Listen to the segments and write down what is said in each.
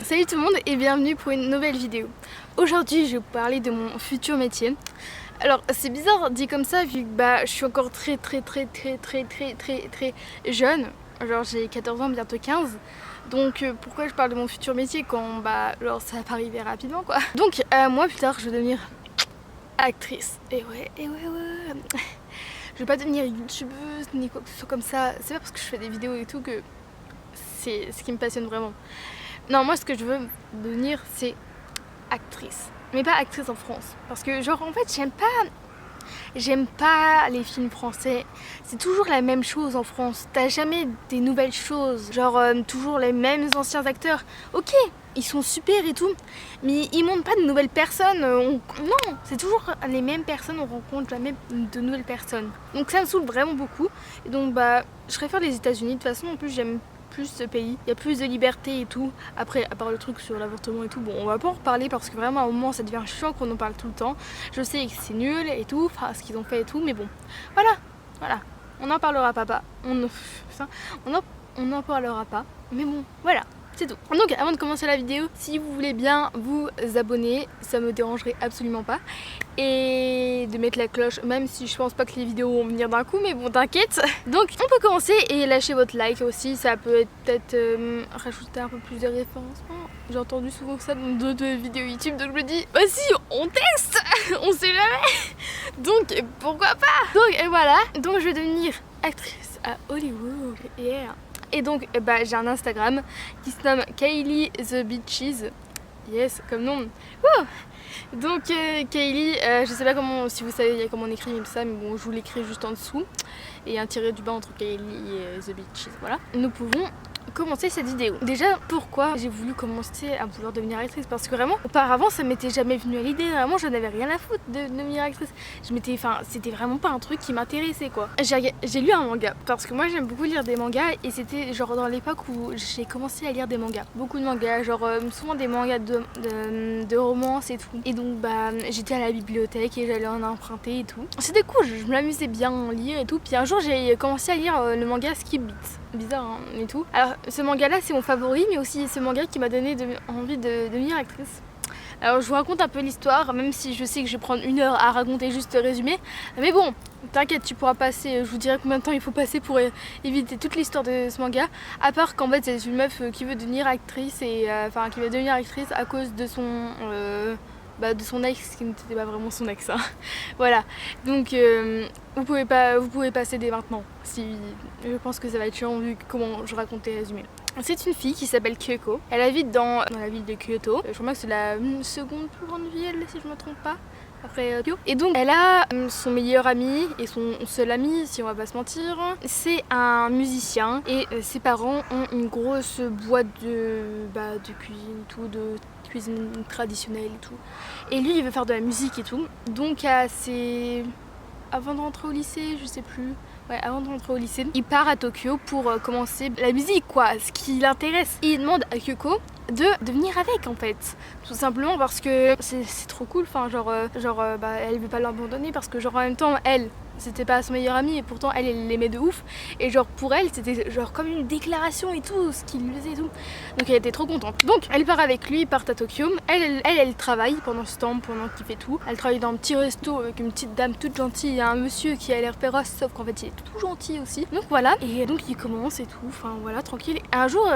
Salut tout le monde et bienvenue pour une nouvelle vidéo. Aujourd'hui je vais vous parler de mon futur métier. Alors c'est bizarre dit comme ça vu que je suis encore très jeune. Genre j'ai 14 ans, bientôt 15. Donc pourquoi je parle de mon futur métier quand genre ça va pas arriver rapidement quoi. Donc moi plus tard je vais devenir actrice. Et ouais. Je vais pas devenir youtubeuse ni quoi que ce soit comme ça. C'est pas parce que je fais des vidéos et tout que c'est ce qui me passionne vraiment. Non, moi ce que je veux devenir c'est actrice. Mais pas actrice en France. Parce que genre en fait j'aime pas les films français. C'est toujours la même chose en France. T'as jamais des nouvelles choses. Genre toujours les mêmes anciens acteurs. Ok, ils sont super et tout. Mais ils montrent pas de nouvelles personnes. Non, c'est toujours les mêmes personnes. On rencontre jamais de nouvelles personnes. Donc ça me saoule vraiment beaucoup. Et donc je préfère les États-Unis. De toute façon en plus j'aime plus ce pays, il y a plus de liberté et tout. Après, à part le truc sur l'avortement et tout, bon, on va pas en reparler parce que vraiment à un moment ça devient chiant qu'on en parle tout le temps. Je sais que c'est nul et tout, enfin ce qu'ils ont fait et tout, mais bon, voilà, on n'en parlera pas, on n'en parlera pas, mais bon, voilà. C'est tout. Donc avant de commencer la vidéo, si vous voulez bien vous abonner, ça me dérangerait absolument pas. Et de mettre la cloche, même si je pense pas que les vidéos vont venir d'un coup, mais bon t'inquiète. Donc on peut commencer et lâcher votre like aussi, ça peut peut-être rajouter un peu plus de référencement. J'ai entendu souvent ça dans d'autres vidéos YouTube, donc je me dis, bah si, on teste, on sait jamais. Donc pourquoi pas. Donc et voilà, donc je vais devenir actrice à Hollywood, yeah. Et donc j'ai un Instagram qui se nomme Kylie The Beaches. Yes, comme nom. Wouh. Donc Kylie, je sais pas comment, si vous savez comment on écrit ça, mais bon je vous l'écris juste en dessous. Et un tiré du bas entre Kylie et The Beaches, voilà. Nous pouvons commencer cette vidéo. Déjà pourquoi j'ai voulu commencer à vouloir devenir actrice, parce que vraiment auparavant ça m'était jamais venu à l'idée, vraiment je n'avais rien à foutre de devenir actrice. C'était vraiment pas un truc qui m'intéressait quoi. J'ai lu un manga parce que moi j'aime beaucoup lire des mangas et c'était genre dans l'époque où j'ai commencé à lire des mangas, beaucoup de mangas, genre souvent des mangas de romance et tout. Et donc j'étais à la bibliothèque et j'allais en emprunter et tout. C'était cool, je m'amusais bien à lire et tout. Puis un jour j'ai commencé à lire le manga Skip Beat. Bizarre hein, et tout. Alors ce manga là c'est mon favori, mais aussi ce manga qui m'a donné envie de devenir actrice. Alors je vous raconte un peu l'histoire, même si je sais que je vais prendre 1 heure à raconter juste le résumé. Mais bon, t'inquiète, tu pourras passer, je vous dirai combien de temps il faut passer pour éviter toute l'histoire de ce manga. À part qu'en fait c'est une meuf qui veut devenir actrice et qui veut devenir actrice à cause de son ex qui n'était pas vraiment son ex hein. Voilà, donc vous pouvez passer dès maintenant, si je pense que ça va être chiant vu comment je raconte les résumés. C'est une fille qui s'appelle Kyoko, elle habite dans la ville de Kyoto, je crois que c'est la seconde plus grande ville si je ne me trompe pas après Tokyo. Et donc elle a son meilleur ami et son seul ami, si on va pas se mentir, c'est un musicien et ses parents ont une grosse boîte de cuisine et tout, de cuisine traditionnelle et tout. Et lui il veut faire de la musique et tout. Donc avant de rentrer au lycée, je sais plus. Ouais, avant de rentrer au lycée, il part à Tokyo pour commencer la musique quoi, ce qui l'intéresse. Il demande à Kyoko de venir avec en fait, tout simplement parce que c'est trop cool, enfin elle veut pas l'abandonner parce que genre en même temps elle c'était pas son meilleur ami et pourtant elle l'aimait de ouf et genre pour elle c'était genre comme une déclaration et tout ce qu'il lui faisait et tout, donc elle était trop contente. Donc elle part avec lui, ils partent à Tokyo, elle travaille pendant ce temps, pendant qu'il fait tout, elle travaille dans un petit resto avec une petite dame toute gentille et un monsieur qui a l'air féroce sauf qu'en fait il est tout gentil aussi, donc voilà. Et donc il commence et tout, enfin voilà tranquille. Et un jour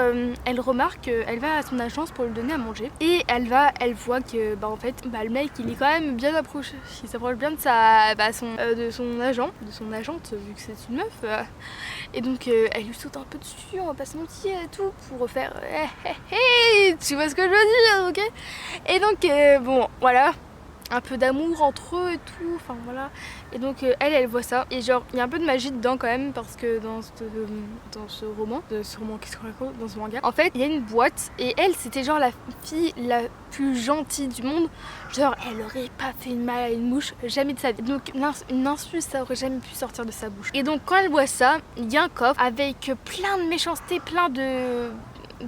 elle remarque, elle va à son agence pour lui donner à manger et elle voit que en fait le mec il est quand même bien approché, il s'approche bien de son agente vu que c'est une meuf et donc elle lui saute un peu dessus, on va pas se mentir et tout, pour faire tu vois ce que je veux dire, ok. Et donc bon voilà, un peu d'amour entre eux et tout, enfin voilà. Et donc elle voit ça et genre il y a un peu de magie dedans quand même parce que dans ce roman, qu'est-ce qu'on raconte dans ce manga, en fait il y a une boîte et elle c'était genre la fille la plus gentille du monde, genre elle aurait pas fait une mal à une mouche, jamais de sa vie, donc une insulte ça aurait jamais pu sortir de sa bouche. Et donc quand elle voit ça, il y a un coffre avec plein de méchanceté, plein de...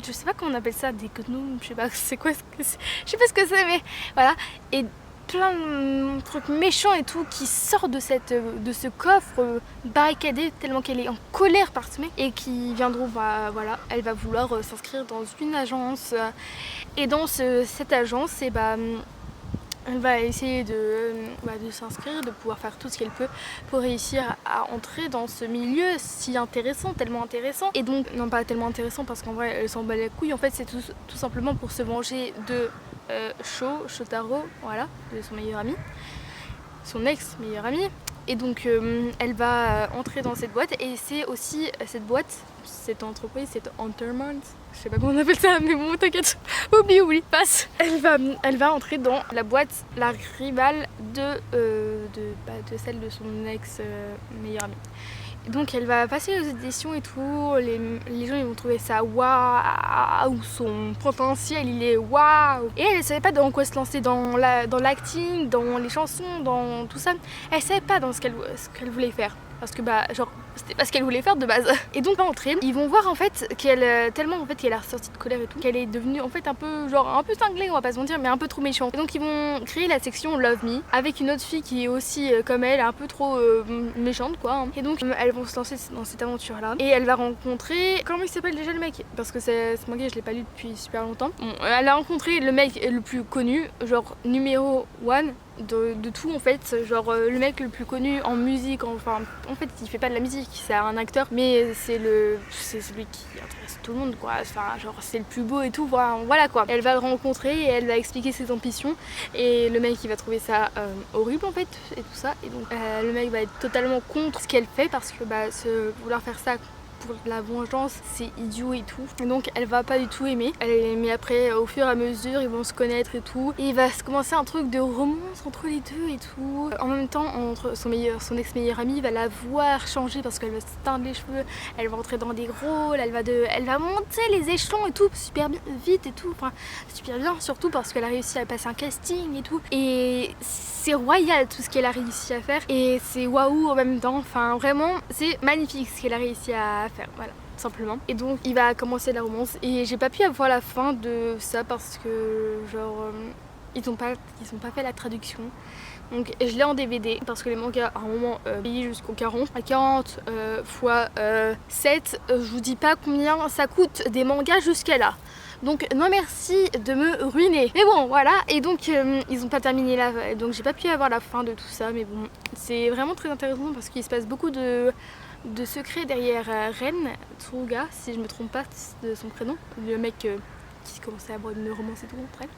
je sais pas comment on appelle ça, des gnomes, je sais pas c'est quoi, je sais pas ce que c'est mais voilà. Et plein de trucs méchants et tout qui sortent de ce coffre barricadé tellement qu'elle est en colère par ce mec et qui viendront, bah voilà, elle va vouloir s'inscrire dans une agence et dans cette agence et bah elle va essayer de s'inscrire, de pouvoir faire tout ce qu'elle peut pour réussir à entrer dans ce milieu si intéressant, tellement intéressant. Et donc, non pas tellement intéressant parce qu'en vrai elle s'en bat les couilles, en fait c'est tout simplement pour se venger de Shotaro, voilà, de son meilleur ami, son ex meilleur ami. Et donc elle va entrer dans cette boîte et c'est aussi cette boîte, cette entreprise, cette Entertainment, je sais pas comment on appelle ça mais bon t'inquiète, oublie, passe. Elle va entrer dans la boîte, la rivale de celle de son ex meilleur ami. Donc elle va passer aux éditions et tout, les gens ils vont trouver ça waouh, son potentiel il est waouh. Et elle savait pas dans quoi se lancer, dans l'acting, dans les chansons, dans tout ça. Elle savait pas dans ce qu'elle voulait faire. Parce que bah genre c'était pas ce qu'elle voulait faire de base. Et donc va entrer, ils vont voir en fait qu'elle tellement en fait qu'elle a ressorti de colère et tout, qu'elle est devenue en fait un peu cinglée, on va pas se mentir, mais un peu trop méchante. Et donc ils vont créer la section Love Me avec une autre fille qui est aussi comme elle, un peu trop méchante quoi. Et donc elles vont se lancer dans cette aventure là. Et elle va rencontrer, comment il s'appelle déjà le mec? Parce que ce manga je l'ai pas lu depuis super longtemps. Bon, elle a rencontré le mec le plus connu, genre numéro 1 de tout en fait, genre le mec le plus connu en musique, enfin en fait il fait pas de la musique, c'est un acteur mais c'est celui qui intéresse tout le monde quoi, enfin genre c'est le plus beau et tout, voilà quoi. Elle va le rencontrer et elle va expliquer ses ambitions et le mec il va trouver ça horrible en fait et tout ça et donc le mec va être totalement contre ce qu'elle fait parce que vouloir faire ça pour la vengeance c'est idiot et tout, et donc elle va pas du tout aimer. Mais après au fur et à mesure ils vont se connaître et tout et il va se commencer un truc de romance entre les deux et tout. En même temps entre son ex meilleur ami va la voir changer parce qu'elle va se teindre les cheveux, elle va entrer dans des rôles, elle va monter les échelons et tout super bien, vite et tout, enfin super bien, surtout parce qu'elle a réussi à passer un casting et tout et c'est royal tout ce qu'elle a réussi à faire et c'est waouh en même temps, enfin vraiment c'est magnifique ce qu'elle a réussi à faire, voilà simplement. Et donc il va commencer la romance et j'ai pas pu avoir la fin de ça parce que genre ils ont pas fait la traduction. Donc je l'ai en DVD parce que les mangas à un moment payés jusqu'au 40 fois 7, je vous dis pas combien ça coûte des mangas jusqu'à là. Donc non merci de me ruiner. Mais bon voilà, et donc ils ont pas terminé là, donc j'ai pas pu avoir la fin de tout ça, mais bon c'est vraiment très intéressant parce qu'il se passe beaucoup de secrets derrière Ren Tsuruga, si je me trompe pas de son prénom, le mec qui commençait à avoir une romance et tout contre elle.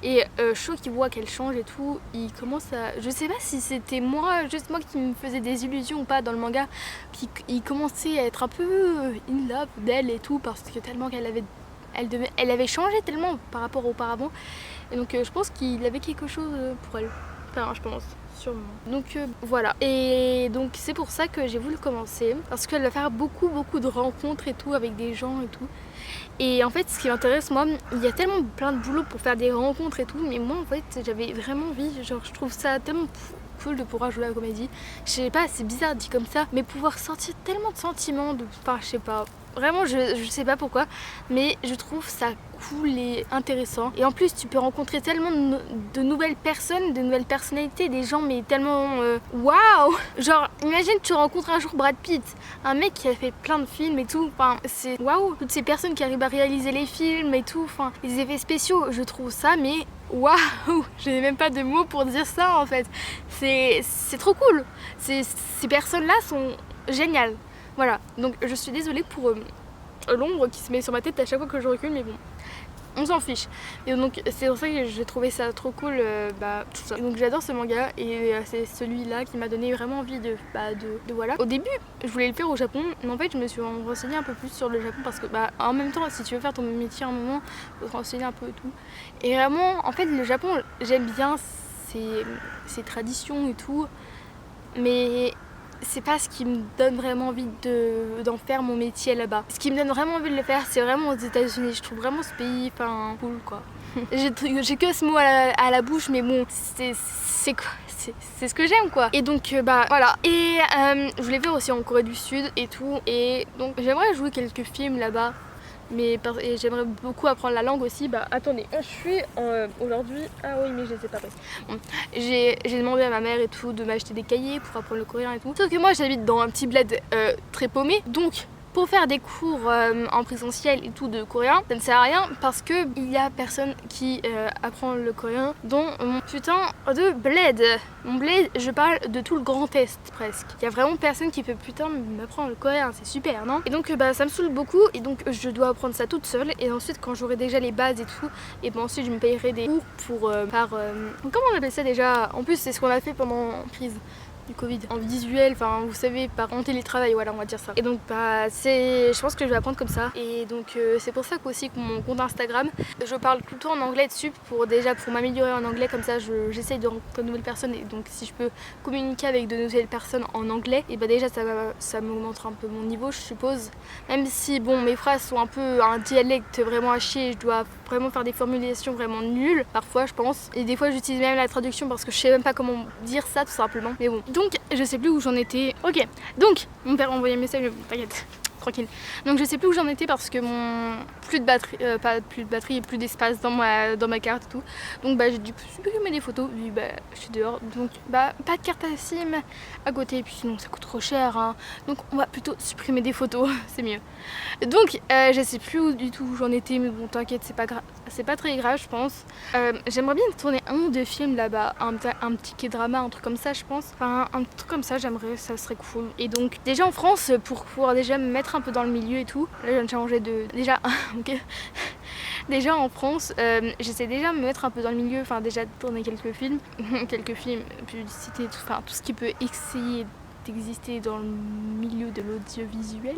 Et Sho qui voit qu'elle change et tout, il commence à... Je sais pas si c'était juste moi qui me faisais des illusions ou pas dans le manga, puis il commençait à être un peu in love d'elle et tout parce que tellement elle avait changé tellement par rapport auparavant. Et donc je pense qu'il avait quelque chose pour elle. Enfin je pense. Sûrement. Donc voilà. Et donc c'est pour ça que j'ai voulu commencer. Parce qu'elle va faire beaucoup de rencontres et tout avec des gens et tout. Et en fait ce qui m'intéresse moi, il y a tellement plein de boulot pour faire des rencontres et tout. Mais moi en fait j'avais vraiment envie, genre je trouve ça tellement cool de pouvoir jouer à la comédie. Je sais pas, c'est bizarre dit comme ça. Mais pouvoir sortir tellement de sentiments, enfin je sais pas. Vraiment je sais pas pourquoi, mais je trouve ça cool et intéressant. Et en plus tu peux rencontrer tellement de nouvelles personnes, de nouvelles personnalités, des gens mais tellement waouh. Genre imagine tu rencontres un jour Brad Pitt, un mec qui a fait plein de films et tout, enfin c'est waouh. Toutes ces personnes qui arrivent à réaliser les films et tout, enfin les effets spéciaux, je trouve ça mais waouh. Je n'ai même pas de mots pour dire ça en fait. C'est trop cool. Ces personnes là sont géniales. Voilà, donc je suis désolée pour l'ombre qui se met sur ma tête à chaque fois que je recule, mais bon, on s'en fiche. Et donc c'est pour ça que j'ai trouvé ça trop cool, tout ça. Et donc j'adore ce manga et c'est celui-là qui m'a donné vraiment envie de voilà. Au début, je voulais le faire au Japon, mais en fait je me suis renseignée un peu plus sur le Japon parce que en même temps, si tu veux faire ton métier à un moment, faut te renseigner un peu et tout. Et vraiment, en fait, le Japon, j'aime bien ses traditions et tout, mais c'est pas ce qui me donne vraiment envie d'en faire mon métier là-bas. Ce qui me donne vraiment envie de le faire, c'est vraiment aux États-Unis. Je trouve vraiment ce pays cool quoi. J'ai que ce mot à la bouche, mais bon, c'est ce que j'aime quoi. Et donc voilà. Et je voulais faire aussi en Corée du Sud et tout. Et donc j'aimerais jouer quelques films là-bas. mais et j'aimerais beaucoup apprendre la langue aussi. Bah attendez, je suis aujourd'hui, ah oui mais je sais pas prise. Bon, j'ai demandé à ma mère et tout de m'acheter des cahiers pour apprendre le coréen et tout. Sauf que moi j'habite dans un petit bled très paumé, donc pour faire des cours en présentiel et tout de coréen, ça ne sert à rien parce que il y a personne qui apprend le coréen dans mon putain de bled. Mon bled, je parle de tout le Grand Est presque. Il y a vraiment personne qui peut putain m'apprendre le coréen, c'est super, non? Et donc bah ça me saoule beaucoup et donc je dois apprendre ça toute seule et ensuite quand j'aurai déjà les bases et tout, et ben ensuite je me payerai des cours pour comment on appelle ça déjà? En plus c'est ce qu'on a fait pendant la crise du Covid, en visuel, enfin vous savez, en télétravail, voilà on va dire ça. Et donc bah je pense que je vais apprendre comme ça. Et donc c'est pour ça qu'aussi que mon compte Instagram, je parle tout le temps en anglais dessus pour m'améliorer en anglais, comme ça j'essaye de rencontrer de nouvelles personnes et donc si je peux communiquer avec de nouvelles personnes en anglais, et bah déjà ça m'augmentera un peu mon niveau je suppose. Même si bon mes phrases sont un peu un dialecte vraiment à chier, je dois vraiment faire des formulations vraiment nulles parfois je pense. Et des fois j'utilise même la traduction parce que je sais même pas comment dire ça tout simplement. Mais bon. Donc je sais plus où j'en étais. Ok, donc mon père a envoyé un message, mais t'inquiète, tranquille. Donc je sais plus où j'en étais parce que mon plus de batterie, pas plus de batterie et plus d'espace dans ma carte et tout. Donc bah j'ai dû supprimer des photos vu bah je suis dehors. Donc bah pas de carte à SIM à côté et puis sinon ça coûte trop cher hein. Donc on va plutôt supprimer des photos, c'est mieux. Donc je sais plus du tout où j'en étais, mais bon t'inquiète, c'est pas très grave je pense. J'aimerais bien tourner un ou deux films là-bas, un petit K-drama, un truc comme ça je pense. Enfin un truc comme ça j'aimerais, ça serait cool. Et donc déjà en France pour pouvoir déjà me mettre un peu dans le milieu et tout, là je viens de changer de... Déjà, ok. Déjà en France, j'essaie déjà de me mettre un peu dans le milieu, enfin déjà de tourner quelques films, publicité, enfin tout ce qui peut essayer d'exister dans le milieu de l'audiovisuel.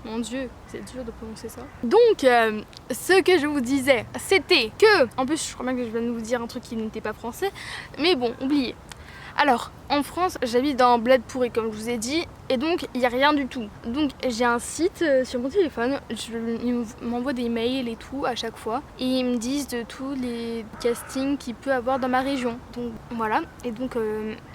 Mon dieu, c'est dur de prononcer ça. Donc, ce que je vous disais, c'était que... En plus, je crois bien que je viens de vous dire un truc qui n'était pas français. Mais bon, oubliez. Alors, en France, j'habite dans bled pourri comme je vous ai dit, et donc il n'y a rien du tout. Donc j'ai un site sur mon téléphone, ils m'envoient des mails et tout à chaque fois, et ils me disent de tous les castings qu'il peut avoir dans ma région. Donc voilà, et donc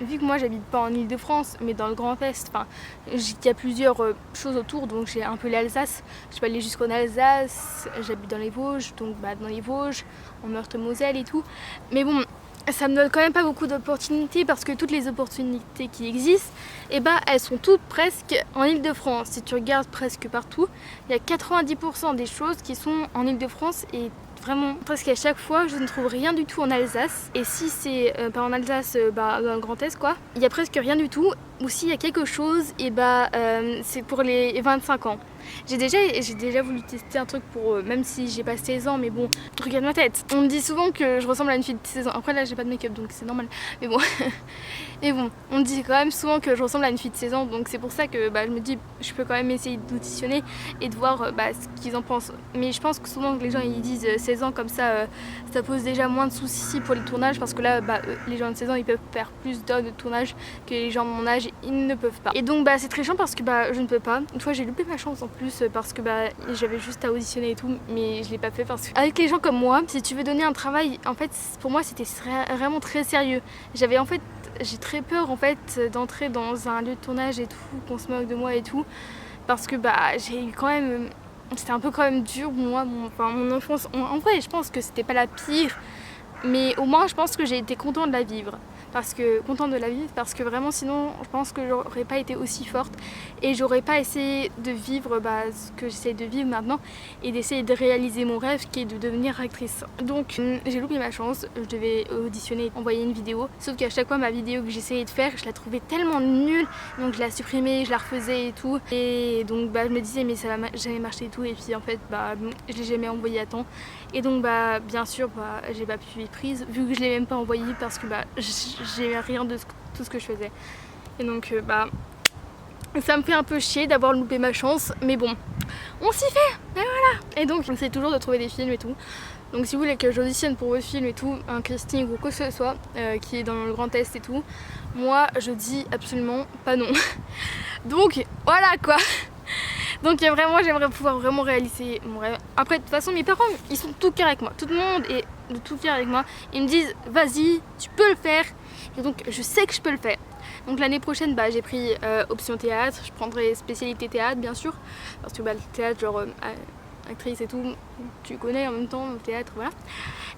vu que moi j'habite pas en Ile-de-France, mais dans le Grand Est, enfin il y a plusieurs choses autour, donc j'ai un peu l'Alsace, je peux aller jusqu'en Alsace, j'habite dans les Vosges, donc bah, dans les Vosges, en Meurthe-et-Moselle et tout. Mais bon, ça me donne quand même pas beaucoup d'opportunités parce que toutes les opportunités qui existent, et bah elles sont toutes presque en Ile-de-France. Si tu regardes presque partout, il y a 90% des choses qui sont en Ile-de-France et vraiment presque à chaque fois je ne trouve rien du tout en Alsace. Et si c'est pas en Alsace, bah dans le Grand Est quoi, il y a presque rien du tout. Ou s'il y a quelque chose, et bah c'est pour les 25 ans. J'ai déjà voulu tester un truc pour même si j'ai pas 16 ans, mais bon, regarde ma tête. On me dit souvent que je ressemble à une fille de 16 ans. Après là j'ai pas de make-up donc c'est normal. Mais bon. Et bon, on me dit quand même souvent que je ressemble à une fille de 16 ans, donc c'est pour ça que bah, je me dis je peux quand même essayer d'auditionner et de voir bah, ce qu'ils en pensent. Mais je pense que souvent que les gens ils disent 16 ans comme ça, ça pose déjà moins de soucis pour les tournages parce que là bah, les gens de 16 ans ils peuvent faire plus d'heures de tournage que les gens de mon âge, ils ne peuvent pas. Et donc bah, c'est très chiant parce que bah, je ne peux pas. Une fois j'ai loupé ma chance en plus parce que bah, j'avais juste à auditionner et tout, mais je l'ai pas fait parce que avec les gens comme moi, si tu veux donner un travail, en fait pour moi c'était vraiment très sérieux. J'ai très peur en fait d'entrer dans un lieu de tournage et tout, qu'on se moque de moi et tout, parce que bah j'ai eu quand même, c'était un peu quand même dur moi, mon enfance. En vrai je pense que c'était pas la pire, mais au moins je pense que j'ai été contente de la vivre. Parce que vraiment sinon je pense que j'aurais pas été aussi forte et j'aurais pas essayé de vivre bah, ce que j'essaie de vivre maintenant et d'essayer de réaliser mon rêve qui est de devenir actrice. Donc j'ai loupé ma chance, je devais auditionner, envoyer une vidéo, sauf qu'à chaque fois ma vidéo que j'essayais de faire je la trouvais tellement nulle, donc je la supprimais, je la refaisais et tout, et donc bah, je me disais mais ça va jamais marcher et tout, et puis en fait bah, je l'ai jamais envoyé à temps, et donc bah, bien sûr bah, j'ai pas pu être prise vu que je l'ai même pas envoyé parce que bah, j'ai rien de tout ce que je faisais. Et donc bah ça me fait un peu chier d'avoir loupé ma chance, mais bon, on s'y fait, et voilà. Et donc j'essaie toujours de trouver des films et tout. Donc si vous voulez que j'auditionne pour votre film et tout, un casting ou quoi que ce soit qui est dans le Grand Est et tout, moi je dis absolument pas non. Donc voilà quoi. Donc vraiment j'aimerais pouvoir vraiment réaliser mon rêve. Après de toute façon mes parents ils sont tout cœur avec moi, tout le monde est de tout cœur avec moi. Ils me disent vas-y tu peux le faire, et donc je sais que je peux le faire. Donc l'année prochaine bah, j'ai pris option théâtre, je prendrai spécialité théâtre bien sûr, parce que bah, le théâtre genre actrice et tout, tu connais en même temps, théâtre, voilà.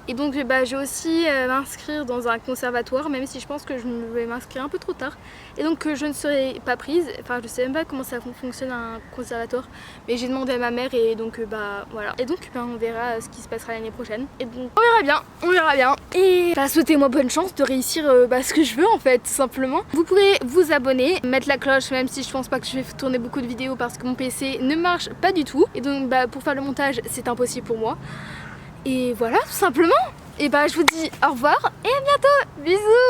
Et donc bah, j'ai aussi m'inscrire dans un conservatoire, même si je pense que je vais m'inscrire un peu trop tard. Et donc je ne serai pas prise, enfin je sais même pas comment ça fonctionne un conservatoire. Mais j'ai demandé à ma mère et donc bah voilà. Et donc bah, on verra ce qui se passera l'année prochaine. Et donc on verra bien, on verra bien. Et bah, souhaitez-moi bonne chance de réussir bah, ce que je veux en fait, tout simplement. Vous pouvez vous abonner, mettre la cloche, même si je pense pas que je vais tourner beaucoup de vidéos parce que mon PC ne marche pas du tout. Et donc bah, pour faire le montage c'est impossible pour moi. Et voilà, tout simplement. Et bah je vous dis au revoir et à bientôt. Bisous.